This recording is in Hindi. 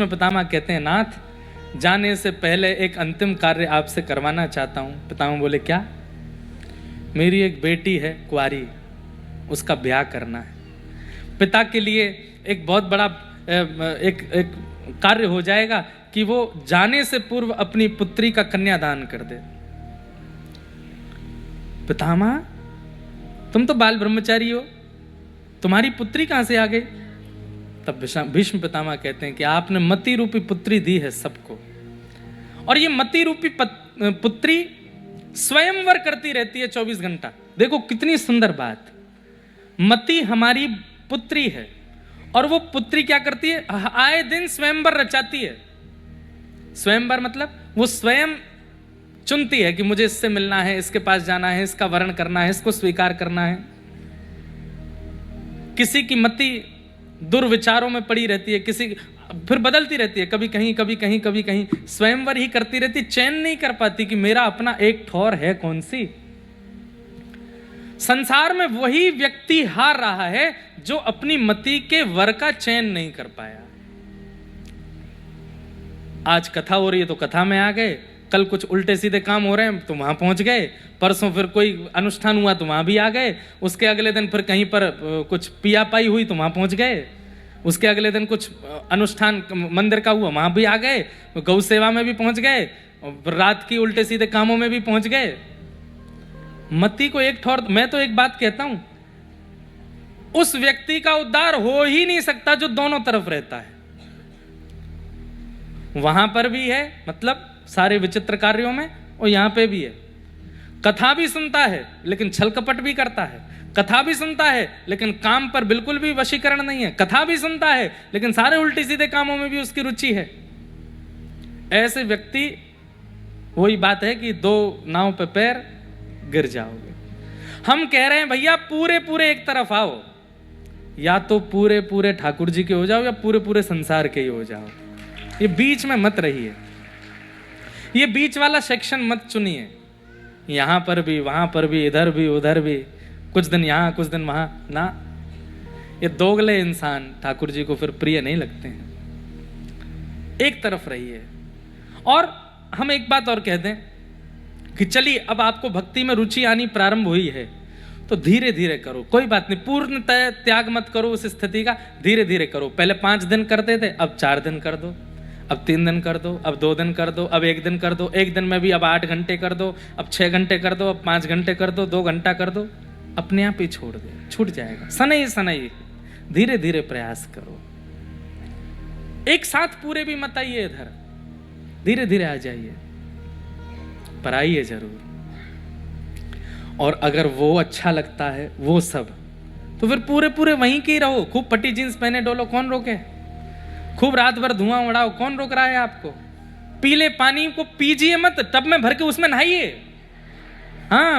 पितामह कहते हैं, नाथ जाने से पहले एक अंतिम कार्य आपसे करवाना चाहता हूं। पितामह बोले, क्या? मेरी एक बेटी है कुंवारी, उसका ब्याह करना है। पिता के लिए एक बहुत बड़ा एक कार्य हो जाएगा कि वो जाने से पूर्व अपनी पुत्री का कन्यादान कर दे। पितामह, तुम तो बाल ब्रह्मचारी हो, तुम्हारी पुत्री कहां से आ गई? तब भीष्म पितामह कहते हैं कि आपने मति रूपी पुत्री दी है सबको, और ये मति रूपी पुत्री स्वयंवर करती रहती है 24 घंटा। देखो कितनी सुंदर बात। मति हमारी पुत्री है और वो पुत्री क्या करती है? आए दिन स्वयंवर रचाती है। स्वयंवर मतलब वो स्वयं चुनती है कि मुझे इससे मिलना है, इसके पास जाना है, इसका वर्ण करना है, इसको स्वीकार करना है। किसी की मति दुर्विचारों में पड़ी रहती है, किसी फिर बदलती रहती है, कभी कहीं कभी कहीं कभी कहीं, स्वयंवर ही करती रहती, चैन नहीं कर पाती कि मेरा अपना एक ठौर है कौन सी। संसार में वही व्यक्ति हार रहा है जो अपनी मति के वर का चयन नहीं कर पाया। आज कथा हो रही है तो कथा में आ गए, कल कुछ उल्टे सीधे काम हो रहे हैं तो वहां पहुंच गए, परसों फिर कोई अनुष्ठान हुआ तो वहां भी आ गए, उसके अगले दिन फिर कहीं पर कुछ पिया पाई हुई तो वहां पहुंच गए, उसके अगले दिन कुछ अनुष्ठान मंदिर का हुआ वहां भी आ गए, गौ सेवा में भी पहुंच गए, रात की उल्टे सीधे कामों में भी पहुंच गए। मति को एक ठौर। मैं तो एक बात कहता हूं, उस व्यक्ति का उद्धार हो ही नहीं सकता जो दोनों तरफ रहता है। वहां पर भी है, मतलब सारे विचित्र कार्यों में, और यहां पे भी है। कथा भी सुनता है लेकिन छल कपट भी करता है, कथा भी सुनता है लेकिन काम पर बिल्कुल भी वशीकरण नहीं है, कथा भी सुनता है लेकिन सारे उल्टे सीधे कामों में भी उसकी रुचि है। ऐसे व्यक्ति, वही बात है कि दो नाव पे पैर गिर जाओगे। हम कह रहे हैं भैया पूरे पूरे एक तरफ आओ, या तो पूरे पूरे ठाकुर जी के हो जाओ या पूरे पूरे संसार के ही हो जाओ। ये बीच में मत रहिए, ये बीच वाला सेक्शन मत चुनिए। यहां पर भी, वहां पर भी, इधर भी उधर भी, कुछ दिन यहां कुछ दिन वहां ना। ये दोगले इंसान ठाकुर जी को फिर प्रिय नहीं लगते हैं। एक तरफ रहिए। और हम एक बात और कह दें कि चलिए अब आपको भक्ति में रुचि आनी प्रारंभ हुई है तो धीरे धीरे करो, कोई बात नहीं, पूर्णतः त्याग मत करो उस स्थिति का, धीरे धीरे करो। पहले 5 दिन करते थे, अब 4 दिन कर दो, अब 3 दिन कर दो, अब 2 दिन कर दो, अब 1 दिन कर दो, 1 दिन में भी अब 8 घंटे कर दो, अब 6 घंटे कर दो, अब 5 घंटे कर दो, 2 घंटा कर दो, अपने आप ही छोड़ दे, छूट जाएगा। सनई सनई धीरे धीरे प्रयास करो। एक साथ पूरे भी मत आइए इधर, धीरे धीरे आ जाइए, पर आइए जरूर। और अगर वो अच्छा लगता है वो सब, तो फिर पूरे पूरे वहीं के ही रहो। खूब पट्टी जींस पहने डोलो, कौन रोके? खूब रात भर धुआं उड़ाओ, कौन रोक रहा है आपको? पीले पानी को पीजिए मत, टब में भर के उसमें नहाइए। हाँ।